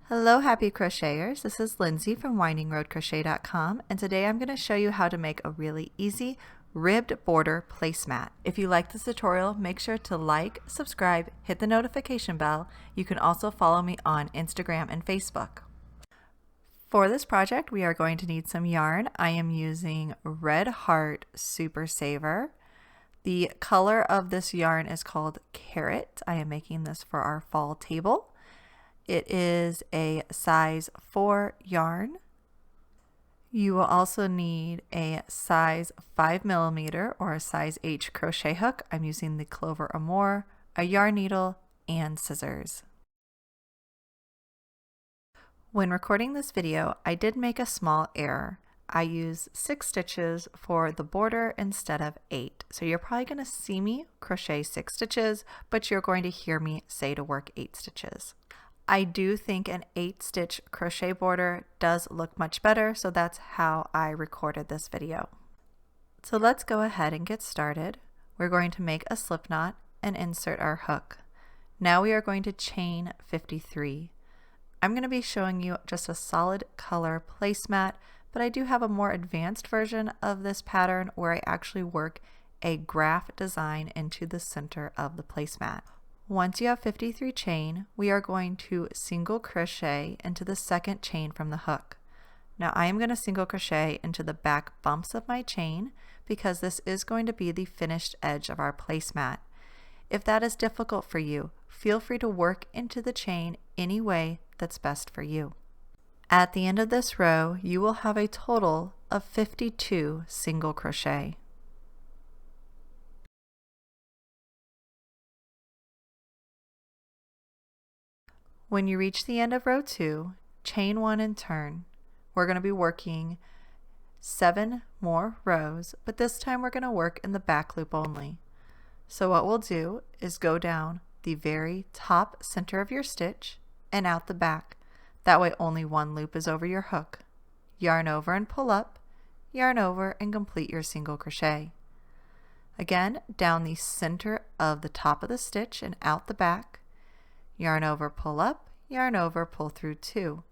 Hello happy crocheters, this is Lindsay from windingroadcrochet.com and today I'm going to show you how to make a really easy ribbed border placemat. If you like this tutorial, make sure to like, subscribe, hit the notification bell. You can also follow me on Instagram and Facebook. For this project we are going to need some yarn. I am using Red Heart Super Saver. The color of this yarn is called Carrot. I am making this for our fall table. It is a size 4 yarn. You will also need a size 5mm or a size H crochet hook. I'm using the Clover Amour, a yarn needle, and scissors. When recording this video, I did make a small error. I used 6 stitches for the border instead of 8. So you're probably going to see me crochet 6 stitches, but you're going to hear me say to work 8 stitches. I do think an 8-stitch crochet border does look much better, so that's how I recorded this video. So let's go ahead and get started. We're going to make a slip knot and insert our hook. Now we are going to chain 53. I'm going to be showing you just a solid color placemat, but I do have a more advanced version of this pattern where I actually work a graph design into the center of the placemat. Once you have 53 chain, we are going to single crochet into the second chain from the hook. Now I am going to single crochet into the back bumps of my chain because this is going to be the finished edge of our placemat. If that is difficult for you, feel free to work into the chain any way that's best for you. At the end of this row, you will have a total of 52 single crochet. When you reach the end of row 2, chain 1 and turn. We're going to be working 7 more rows, but this time we're going to work in the back loop only. So what we'll do is go down the very top center of your stitch and out the back. That way only one loop is over your hook. Yarn over and pull up, yarn over and complete your single crochet. Again, down the center of the top of the stitch and out the back. Yarn over, pull up, yarn over, pull through 2.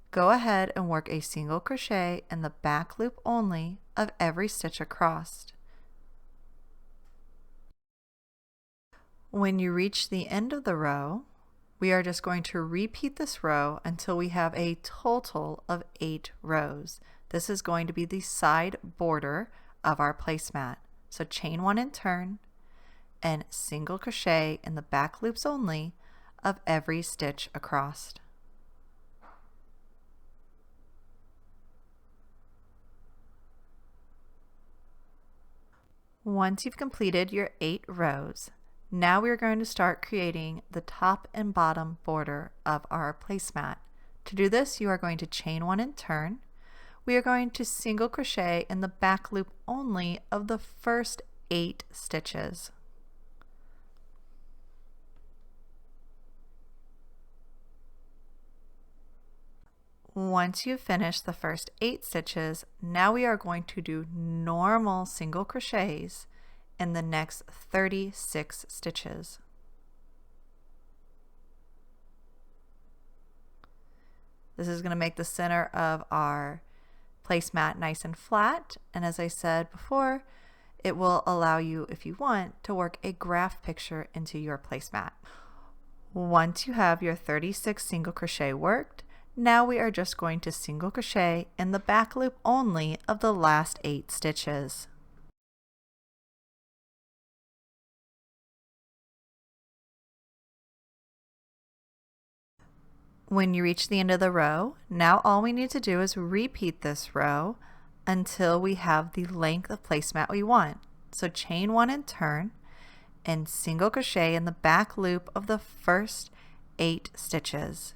Go ahead and work a single crochet in the back loop only of every stitch across. When you reach the end of the row, we are just going to repeat this row until we have a total of 8 rows. This is going to be the side border of our placemat. So chain 1 and turn, and single crochet in the back loops only of every stitch across. Once you've completed your 8 rows, now we're going to start creating the top and bottom border of our placemat. To do this, you are going to chain 1 and turn. We are going to single crochet in the back loop only of the first 8 stitches. Once you've finished the first 8 stitches, now we are going to do normal single crochets in the next 36 stitches. This is going to make the center of our placemat nice and flat, and as I said before, it will allow you, if you want, to work a graph picture into your placemat. Once you have your 36 single crochet worked, now we are just going to single crochet in the back loop only of the last 8 stitches. When you reach the end of the row, now all we need to do is repeat this row until we have the length of placemat we want. So chain 1 and turn, and single crochet in the back loop of the first 8 stitches.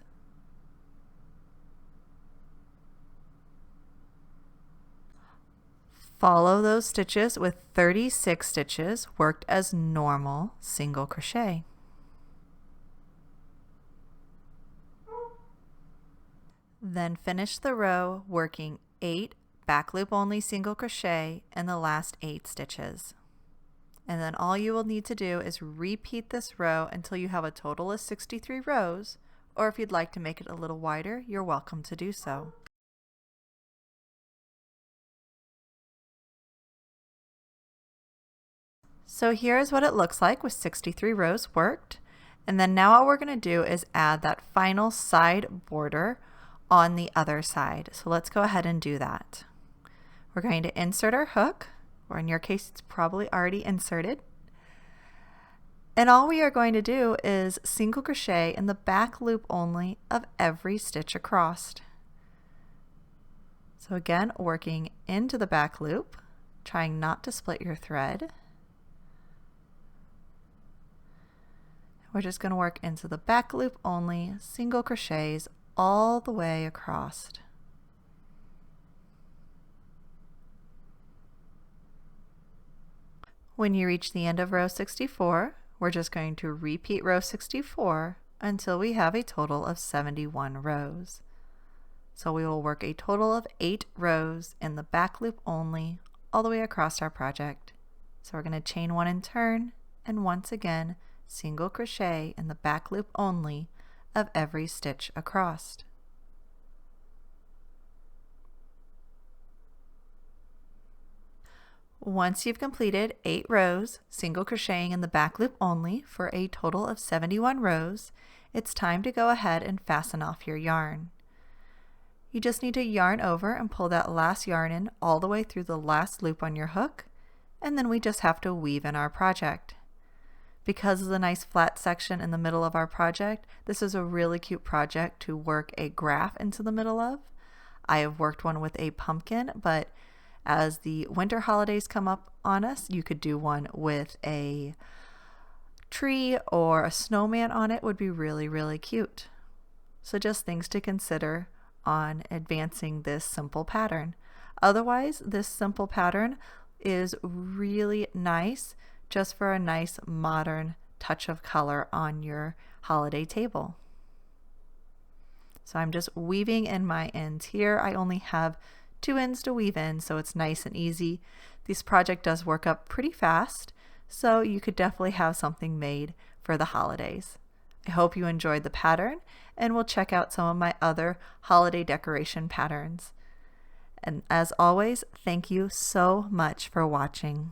Follow those stitches with 36 stitches worked as normal single crochet. Then finish the row working 8 back loop only single crochet in the last 8 stitches. And then all you will need to do is repeat this row until you have a total of 63 rows or if you'd like to make it a little wider, you're welcome to do so. So here's what it looks like with 63 rows worked. And then now all we're going to do is add that final side border on the other side. So let's go ahead and do that. We're going to insert our hook, or in your case it's probably already inserted. And all we are going to do is single crochet in the back loop only of every stitch across. So again, working into the back loop, trying not to split your thread. We're just going to work into the back loop only, single crochets all the way across. When you reach the end of row 64, we're just going to repeat row 64 until we have a total of 71 rows. So we will work a total of 8 rows in the back loop only all the way across our project. So we're going to chain 1 and turn, and once again single crochet in the back loop only of every stitch across. Once you've completed 8 rows, single crocheting in the back loop only for a total of 71 rows, it's time to go ahead and fasten off your yarn. You just need to yarn over and pull that last yarn in all the way through the last loop on your hook, and then we just have to weave in our project. Because of the nice flat section in the middle of our project, this is a really cute project to work a graph into the middle of. I have worked one with a pumpkin, but as the winter holidays come up on us, you could do one with a tree or a snowman on it. Would be really, really cute. So just things to consider on advancing this simple pattern. Otherwise, this simple pattern is really nice just for a nice modern touch of color on your holiday table. So I'm just weaving in my ends here. I only have 2 ends to weave in, so it's nice and easy. This project does work up pretty fast, so you could definitely have something made for the holidays. I hope you enjoyed the pattern, and we'll check out some of my other holiday decoration patterns. And as always, thank you so much for watching.